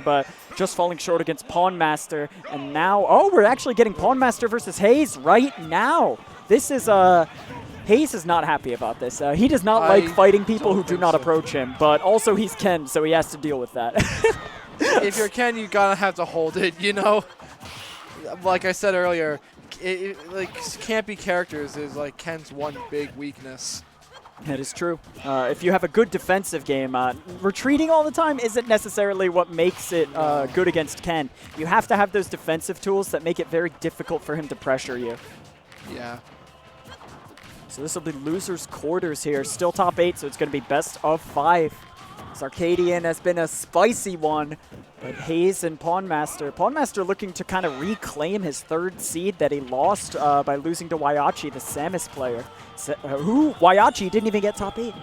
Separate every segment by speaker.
Speaker 1: but just falling short against PawnMaster. And now, oh, we're actually getting PawnMaster versus HAYES right now. This is, HAYES is not happy about this. He does not like fighting people who do not approach him, but also he's Ken, so he has to deal with that.
Speaker 2: If you're Ken, you gotta have to hold it, you know? Like I said earlier, like campy characters is like Ken's one big weakness.
Speaker 1: That is true. If you have a good defensive game, retreating all the time isn't necessarily what makes it good against Ken. You have to have those defensive tools that make it very difficult for him to pressure you.
Speaker 2: Yeah.
Speaker 1: So this will be losers quarters here. Still top 8, so it's going to be best of 5. This Arcadian has been a spicy one, but HAYES and PawnMaster. PawnMaster looking to kind of reclaim his 3rd seed that he lost by losing to Waiachi, the Samus player. Who? Waiachi didn't even get top 8.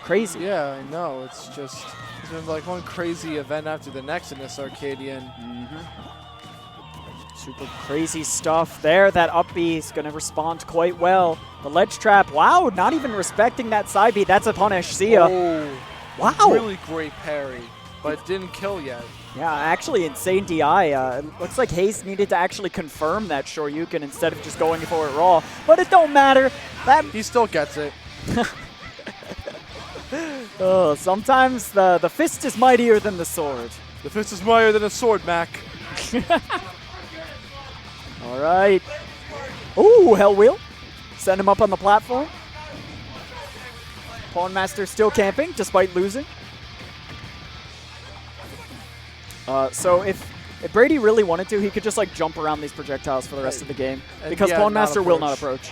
Speaker 1: Crazy.
Speaker 2: Yeah, I know. It's just, it's been like one crazy event after the next in this Arcadian.
Speaker 1: Super crazy stuff there. That up B is going to respond quite well. The ledge trap, wow, not even respecting that side B. That's a punish. See ya.
Speaker 2: Oh,
Speaker 1: wow.
Speaker 2: Really great parry, but didn't kill yet. Yeah,
Speaker 1: actually insane DI. Looks like HAYES needed to actually confirm that Shoryuken instead of just going for it raw. But it don't matter.
Speaker 2: He still gets it.
Speaker 1: Oh, sometimes the fist is mightier than the sword.
Speaker 2: The fist is mightier than a sword, Mac.
Speaker 1: All right. Ooh, Hell Wheel. Send him up on the platform. PawnMaster still camping despite losing. So if Brady really wanted to, he could just like jump around these projectiles for the rest of the game because PawnMaster will not approach.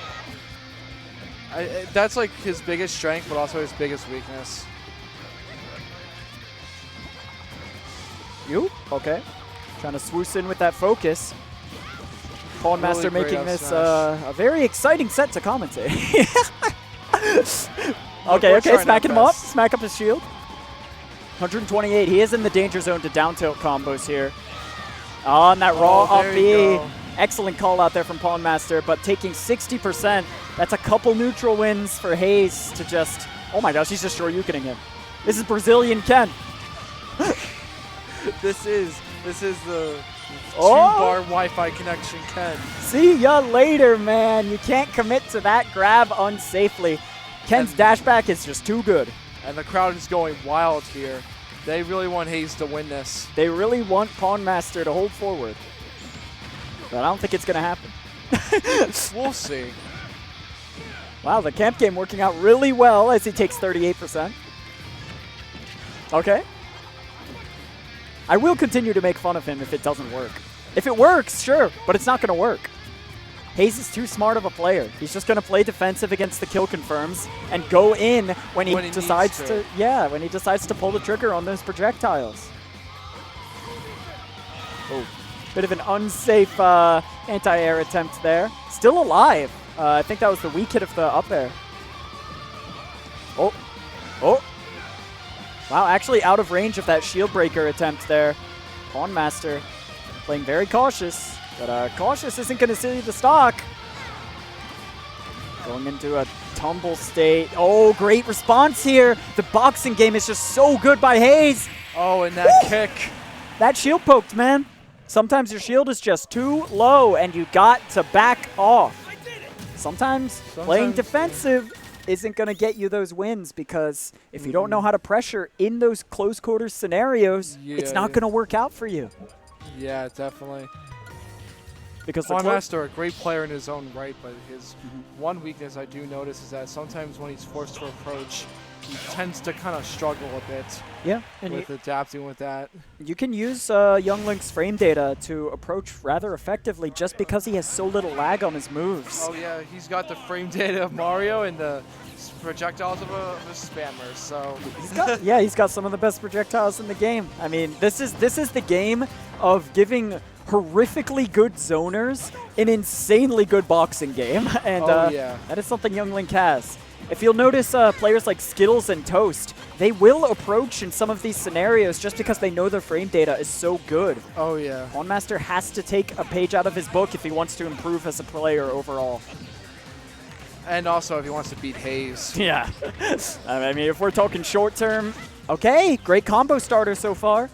Speaker 2: That's like his biggest strength, but also his biggest weakness.
Speaker 1: Okay. Trying to swoosh in with that focus. PawnMaster really making this a very exciting set to commentate. okay, smacking him up. Smack up his shield. 128. He is in the danger zone to down tilt combos here. On that raw up B. Excellent call out there from PawnMaster, but taking 60%. That's a couple neutral wins for HAYES to just... Oh my gosh, he's just Shoryukening him. This is Brazilian Ken.
Speaker 2: This is the 2-bar Wi-Fi connection Ken.
Speaker 1: See ya later, man. You can't commit to that grab unsafely. Ken's dashback is just too good.
Speaker 2: And the crowd is going wild here. They really want HAYES to win this.
Speaker 1: They really want PawnMaster to hold forward. But I don't think it's going to happen.
Speaker 2: We'll see.
Speaker 1: Wow, the camp game working out really well as he takes 38%. Okay. I will continue to make fun of him if it doesn't work. If it works, sure, but it's not going to work. HAYES is too smart of a player. He's just going to play defensive against the kill confirms and go in when he decides to. Yeah, when he decides to pull the trigger on those projectiles. Oh, bit of an unsafe anti-air attempt there. Still alive. I think that was the weak hit of the up air. Oh. Wow, actually out of range of that shield breaker attempt there. PawnMaster playing very cautious, but cautious isn't going to see the stock. Going into a tumble state. Oh, great response here. The boxing game is just so good by HAYES.
Speaker 2: Oh, and that kick.
Speaker 1: That shield poked, man. Sometimes your shield is just too low and you got to back off. Sometimes playing defensive isn't going to get you those wins because if you don't know how to pressure in those close quarters scenarios, it's not going to work out for you.
Speaker 2: Yeah, definitely.
Speaker 1: Because
Speaker 2: PawnMaster, a great player in his own right, but his one weakness I do notice is that sometimes when he's forced to approach, he tends to kind of struggle a bit.
Speaker 1: Yeah,
Speaker 2: with adapting with that.
Speaker 1: You can use Young Link's frame data to approach rather effectively just because he has so little lag on his moves.
Speaker 2: Oh yeah, he's got the frame data of Mario and the projectiles of a spammer. So
Speaker 1: he's got some of the best projectiles in the game. I mean, this is the game of giving horrifically good zoners an insanely good boxing game, and that is something Young Link has. If you'll notice players like Skittles and Toast, they will approach in some of these scenarios just because they know their frame data is so good.
Speaker 2: Oh yeah.
Speaker 1: PawnMaster has to take a page out of his book if he wants to improve as a player overall.
Speaker 2: And also if he wants to beat HAYES.
Speaker 1: Yeah. I mean, if we're talking short term, okay, great combo starter so far.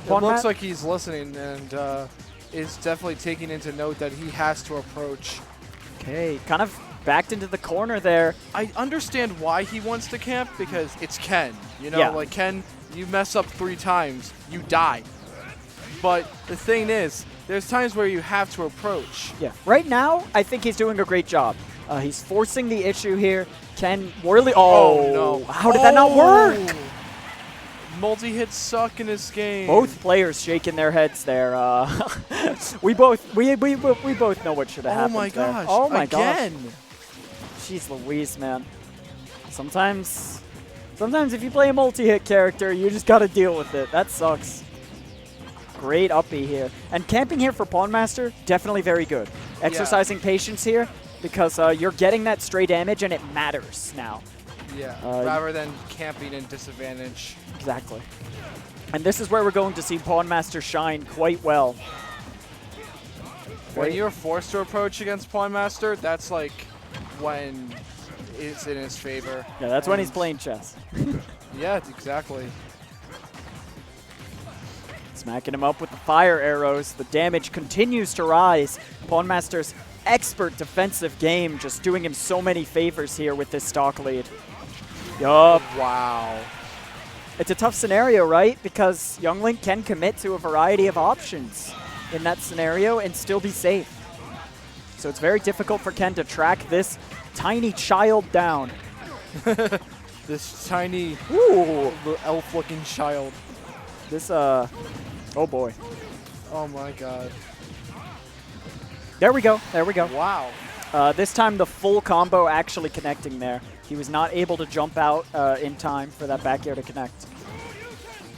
Speaker 2: It looks like he's listening and is definitely taking into note that he has to approach.
Speaker 1: Okay, kind of backed into the corner there.
Speaker 2: I understand why he wants to camp because it's Ken. You know,
Speaker 1: Yeah.
Speaker 2: like Ken, you mess up 3 times, you die. But the thing is, there's times where you have to approach.
Speaker 1: Yeah, right now, I think he's doing a great job. He's forcing the issue here. Ken really, oh
Speaker 2: no.
Speaker 1: How did that not work?
Speaker 2: Multi-hits suck in this game.
Speaker 1: Both players shaking their heads there. We both know what should have happened.
Speaker 2: Oh my
Speaker 1: there.
Speaker 2: gosh.
Speaker 1: Oh my
Speaker 2: Again.
Speaker 1: gosh. Jeez Louise, man. Sometimes if you play a multi-hit character, you just gotta deal with it. That sucks. Great uppie here. And camping here for PawnMaster, definitely very good. Exercising patience here because you're getting that stray damage and it matters now.
Speaker 2: Yeah, rather than camping in disadvantage.
Speaker 1: Exactly. And this is where we're going to see PawnMaster shine quite well.
Speaker 2: When you're forced to approach against PawnMaster, that's like when it's in his favor.
Speaker 1: Yeah, that's when he's playing chess.
Speaker 2: Yeah, exactly.
Speaker 1: Smacking him up with the fire arrows. The damage continues to rise. PawnMaster's expert defensive game just doing him so many favors here with this stock lead. Yup.
Speaker 2: Wow.
Speaker 1: It's a tough scenario, right? Because Youngling can commit to a variety of options in that scenario and still be safe. So it's very difficult for Ken to track this tiny child down.
Speaker 2: This tiny, elf-looking child.
Speaker 1: This, oh boy.
Speaker 2: Oh my god.
Speaker 1: There we go. There we go.
Speaker 2: Wow.
Speaker 1: This time the full combo actually connecting there. He was not able to jump out in time for that back air to connect.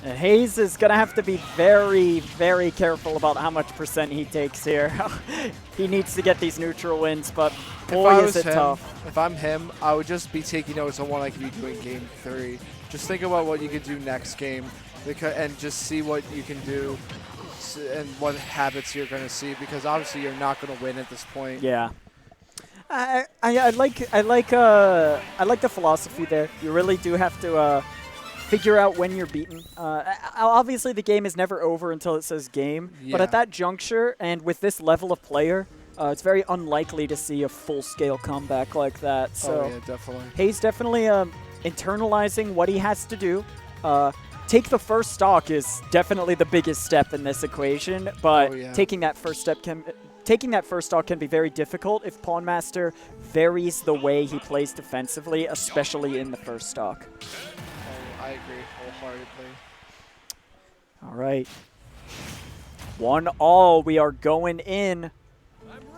Speaker 1: And HAYES is going to have to be very, very careful about how much percent he takes here. He needs to get these neutral wins, but boy, is it tough.
Speaker 2: If I'm him, I would just be taking notes on what I could be doing game 3. Just think about what you could do next game and just see what you can do and what habits you're going to see, because obviously you're not going to win at this point.
Speaker 1: Yeah. I like the philosophy there. You really do have to figure out when you're beaten. Obviously, the game is never over until it says game. Yeah. But at that juncture and with this level of player, it's very unlikely to see a full-scale comeback like that. So
Speaker 2: yeah, definitely.
Speaker 1: HAYES definitely internalizing what he has to do. Take the first stock is definitely the biggest step in this equation, but taking that first step Taking that first stock can be very difficult if PawnMaster varies the way he plays defensively, especially in the first stock.
Speaker 2: Oh, I agree wholeheartedly.
Speaker 1: All right. 1-all. We are going in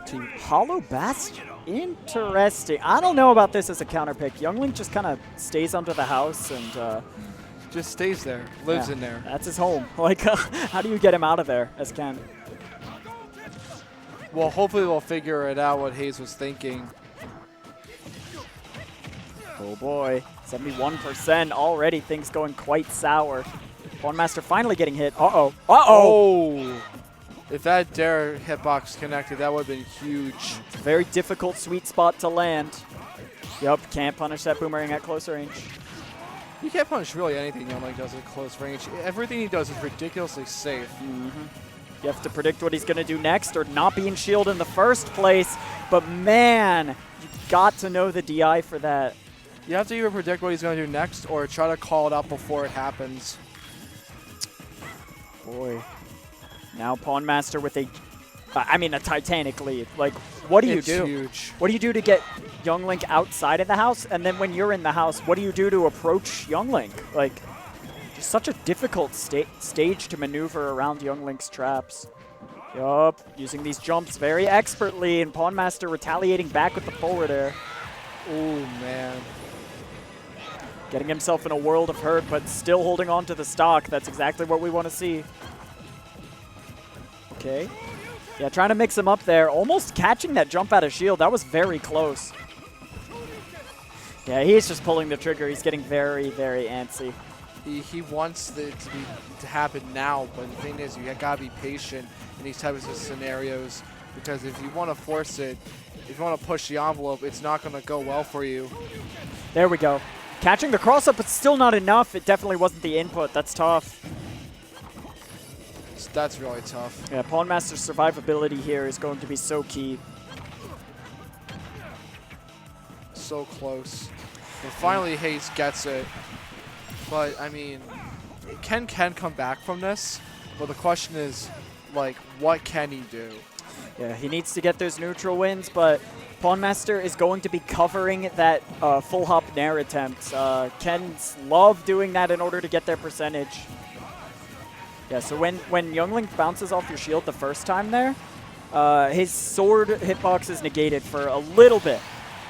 Speaker 1: to Hollow Bastion. Interesting. I don't know about this as a counter pick. Youngling just kind of stays under the house and
Speaker 2: just stays there, lives in there.
Speaker 1: That's his home. Like, how do you get him out of there as Ken?
Speaker 2: Well, hopefully we'll figure it out what HAYES was thinking.
Speaker 1: Oh boy, 71% already. Things going quite sour. PawnMaster finally getting hit. Uh-oh. Uh-oh.
Speaker 2: If that dare hitbox connected, that would have been huge.
Speaker 1: It's a very difficult sweet spot to land. Yup, can't punish that boomerang at close range.
Speaker 2: You can't punish really anything Youngling does at close range. Everything he does is ridiculously safe.
Speaker 1: You have to predict what he's going to do next or not be in shield in the first place. But man, you've got to know the DI for that.
Speaker 2: You have to either predict what he's going to do next or try to call it out before it happens.
Speaker 1: Boy. Now PawnMaster with a Titanic lead. Like, what do you do?
Speaker 2: It's huge.
Speaker 1: What do you do to get Youngling outside of the house? And then when you're in the house, what do you do to approach Youngling? Like, just such a difficult stage to maneuver around Youngling's traps. Yup, using these jumps very expertly, and PawnMaster retaliating back with the forward air.
Speaker 2: Oh, man.
Speaker 1: Getting himself in a world of hurt, but still holding on to the stock. That's exactly what we want to see. Okay. Yeah, trying to mix him up there. Almost catching that jump out of shield. That was very close. Yeah, he's just pulling the trigger. He's getting very, very antsy.
Speaker 2: He wants it to happen now, but the thing is, you gotta be patient in these types of scenarios, because if you want to force it, if you want to push the envelope, it's not gonna go well for you.
Speaker 1: There we go. Catching the cross up, but still not enough. It definitely wasn't the input. That's tough.
Speaker 2: That's really tough.
Speaker 1: Yeah, PawnMaster's survivability here is going to be so key.
Speaker 2: So close. And finally, HAYES gets it. But, I mean, Ken can come back from this. But the question is, like, what can he do?
Speaker 1: Yeah, he needs to get those neutral wins, but PawnMaster is going to be covering that full hop nair attempt. Kens love doing that in order to get their percentage. Yeah, so when Youngling bounces off your shield the first time there, his sword hitbox is negated for a little bit.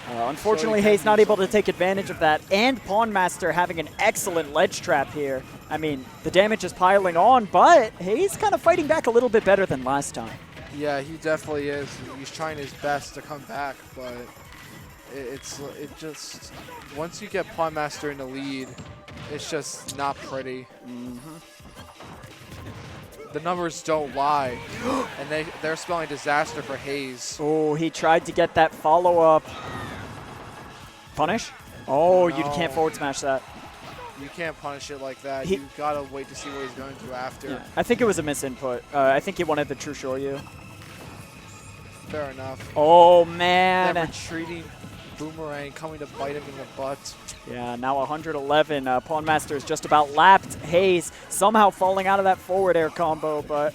Speaker 1: Unfortunately, HAYES not able to take advantage of that, and PawnMaster having an excellent ledge trap here. I mean, the damage is piling on, but HAYES kind of fighting back a little bit better than last time.
Speaker 2: Yeah, he definitely is. He's trying his best to come back, but it just once you get PawnMaster in the lead, it's just not pretty. The numbers don't lie, and they're spelling disaster for HAYES.
Speaker 1: Oh, he tried to get that follow-up. Punish? Oh,
Speaker 2: No.
Speaker 1: You can't forward smash that.
Speaker 2: You can't punish it like that. You gotta wait to see what he's going to do after.
Speaker 1: Yeah, I think it was a misinput. I think he wanted the true Shoryu.
Speaker 2: Fair enough.
Speaker 1: Oh, man.
Speaker 2: That retreating boomerang coming to bite him in the butt.
Speaker 1: Yeah, now 111. PawnMaster is just about lapped. HAYES somehow falling out of that forward air combo, but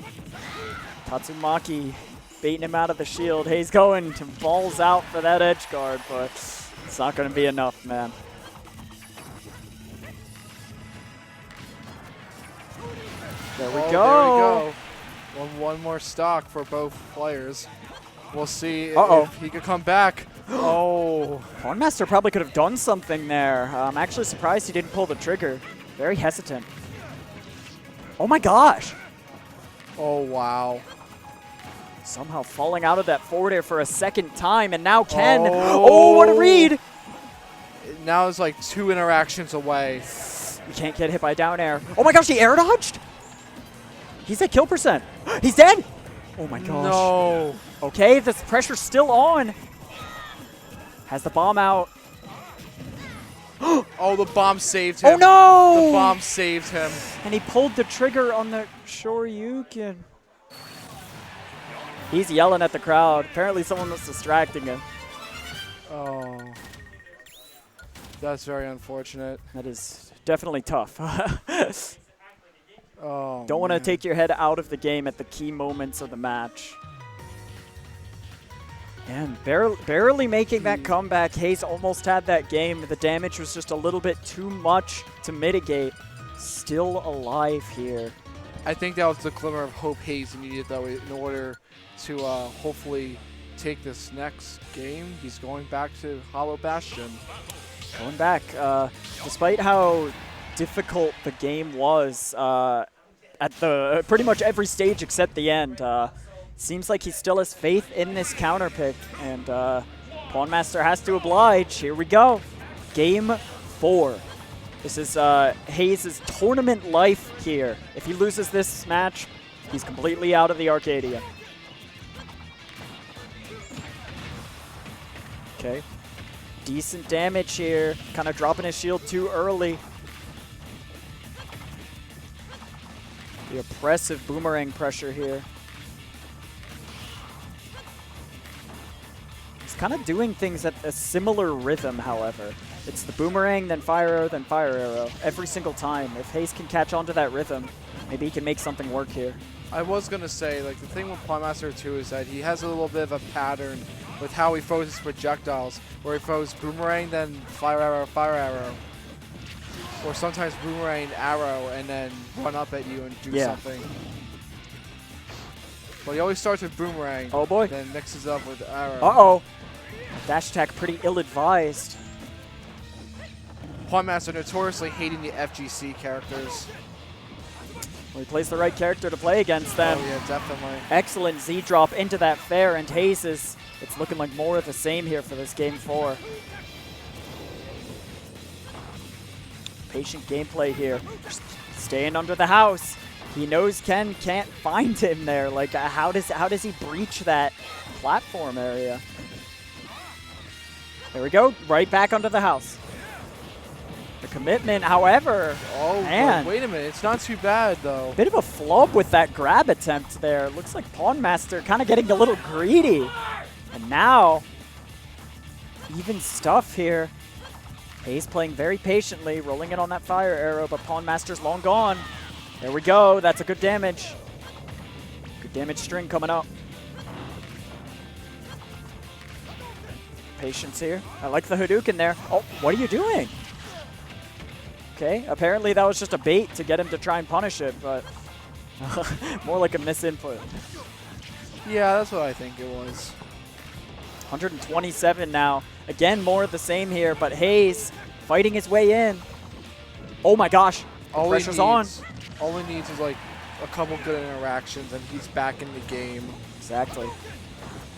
Speaker 1: Tatsumaki baiting him out of the shield. HAYES going to balls out for that edge guard, but it's not going to be enough, man. There we go.
Speaker 2: There we go. One more stock for both players. We'll see if he could come back. Oh.
Speaker 1: PawnMaster probably could have done something there. I'm actually surprised he didn't pull the trigger. Very hesitant. Oh my gosh.
Speaker 2: Oh, wow.
Speaker 1: Somehow falling out of that forward air for a second time, and now Ken. Oh, what a read.
Speaker 2: Now it's like 2 interactions away.
Speaker 1: You can't get hit by down air. Oh my gosh, he air dodged? He's at kill percent. He's dead. Oh my gosh.
Speaker 2: No.
Speaker 1: Okay, the pressure's still on. Has the bomb out.
Speaker 2: Oh, the bomb saved him.
Speaker 1: Oh no!
Speaker 2: The bomb saved him.
Speaker 1: And he pulled the trigger on the Shoryuken. He's yelling at the crowd. Apparently someone was distracting him.
Speaker 2: Oh. That's very unfortunate.
Speaker 1: That is definitely tough.
Speaker 2: Oh,
Speaker 1: Don't want to
Speaker 2: man.
Speaker 1: take your head out of the game at the key moments of the match. And barely making that comeback. HAYES almost had that game. The damage was just a little bit too much to mitigate. Still alive here.
Speaker 2: I think that was the glimmer of hope HAYES needed, though, in order to hopefully take this next game. He's going back to Hollow Bastion.
Speaker 1: Going back. Despite how difficult the game was at the pretty much every stage except the end, seems like he still has faith in this counter pick, and PawnMaster has to oblige. Here we go. Game 4. This is HAYES' tournament life here. If he loses this match, he's completely out of the Arcadia. Okay. Decent damage here. Kind of dropping his shield too early. The oppressive boomerang pressure here. He's kind of doing things at a similar rhythm, however. It's the boomerang, then fire arrow, every single time. If HAYES can catch on to that rhythm, maybe he can make something work here.
Speaker 2: I was going to say, like, the thing with PawnMaster 2 is that he has a little bit of a pattern with how he throws his projectiles, where he throws boomerang, then fire arrow. Or sometimes boomerang, arrow, and then run up at you and do something. But he always starts with boomerang.
Speaker 1: Oh boy.
Speaker 2: Then mixes up with arrow.
Speaker 1: Uh-oh. Dash attack pretty ill-advised.
Speaker 2: PawnMaster notoriously hating the FGC characters.
Speaker 1: Well, he plays the right character to play against them.
Speaker 2: Oh yeah, definitely.
Speaker 1: Excellent Z-drop into that fair, and HAYES it's looking like more of the same here for this Game 4. Patient gameplay here. Just staying under the house. He knows Ken can't find him there. Like, how does he breach that platform area? There we go. Right back under the house. The commitment, however,
Speaker 2: Oh,
Speaker 1: man.
Speaker 2: wait a minute. It's not too bad, though.
Speaker 1: Bit of a flub with that grab attempt there. Looks like PawnMaster kind of getting a little greedy. And now, even stuff here. HAYES playing very patiently, rolling in on that fire arrow, but PawnMaster's long gone. There we go. That's a good damage. Good damage string coming up. Patience here. I like the Hadouken there. Oh, what are you doing? Okay, apparently that was just a bait to get him to try and punish it, but more like a misinput.
Speaker 2: Yeah, that's what I think it was.
Speaker 1: 127 now. Again, more of the same here, but HAYES fighting his way in. Oh my gosh, the pressure's on.
Speaker 2: All he needs is like a couple good interactions and he's back in the game.
Speaker 1: Exactly.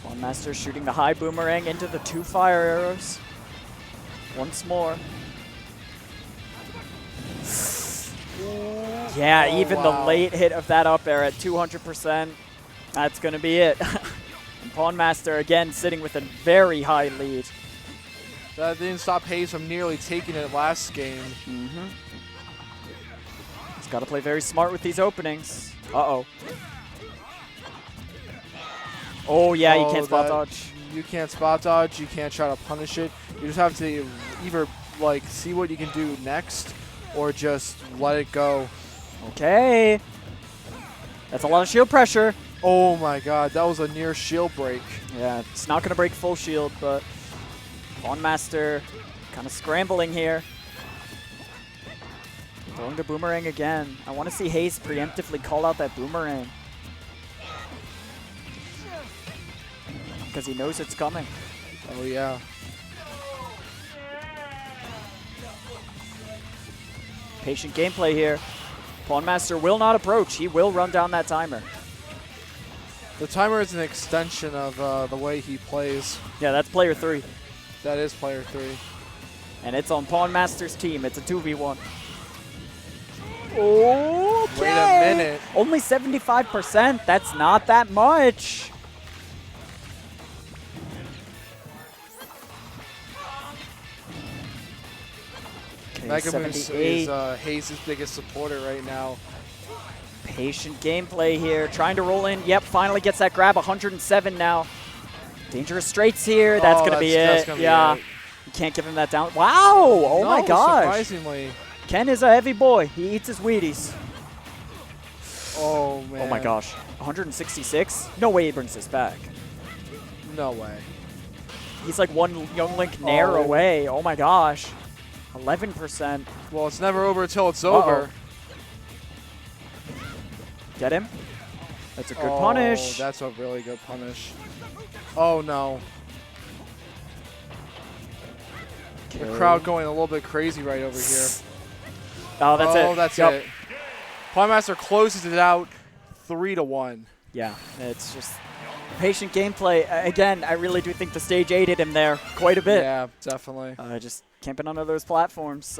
Speaker 1: PawnMaster shooting the high boomerang into the 2 fire arrows. Once more. Yeah,
Speaker 2: Oh,
Speaker 1: even
Speaker 2: wow.
Speaker 1: the late hit of that up air at 200%. That's going to be it. And PawnMaster again sitting with a very high lead.
Speaker 2: That didn't stop HAYES from nearly taking it last game.
Speaker 1: He's got to play very smart with these openings. Uh-oh. Oh, yeah, you can't spot dodge.
Speaker 2: You can't spot dodge. You can't try to punish it. You just have to either like see what you can do next or just let it go.
Speaker 1: Okay. That's a lot of shield pressure.
Speaker 2: Oh my god, that was a near shield break.
Speaker 1: Yeah, it's not going to break full shield, but PawnMaster kind of scrambling here. Throwing the boomerang again. I want to see HAYES preemptively call out that boomerang. Because he knows it's coming.
Speaker 2: Oh yeah.
Speaker 1: Patient gameplay here. PawnMaster will not approach. He will run down that timer.
Speaker 2: The timer is an extension of the way he plays.
Speaker 1: Yeah, that's player 3.
Speaker 2: That is player 3.
Speaker 1: And it's on PawnMaster's team. It's a 2v1. Okay.
Speaker 2: Wait a minute.
Speaker 1: Only 75%. That's not that much. Okay,
Speaker 2: Mega Moosh
Speaker 1: 78.
Speaker 2: is HAYES' biggest supporter right now.
Speaker 1: Patient gameplay here. Trying to roll in. Yep, finally gets that grab. 107 now. Dangerous straights here. That's going to be it. Yeah. You can't give him that down. Wow. Oh, my gosh.
Speaker 2: Surprisingly.
Speaker 1: Ken is a heavy boy. He eats his Wheaties.
Speaker 2: Oh, man.
Speaker 1: Oh, my gosh. 166? No way he brings this back.
Speaker 2: No way.
Speaker 1: He's like one Young Link Nair away. Oh, my gosh. 11%.
Speaker 2: Well, it's never over until it's over.
Speaker 1: Get him. That's a good punish.
Speaker 2: That's a really good punish. Oh, no.
Speaker 1: Okay.
Speaker 2: The crowd going a little bit crazy right over here.
Speaker 1: Oh, that's it.
Speaker 2: Oh, that's it. PawnMaster closes it out 3-1.
Speaker 1: Yeah, it's just patient gameplay. Again, I really do think the stage aided him there quite a bit.
Speaker 2: Yeah, definitely.
Speaker 1: Just camping under those platforms.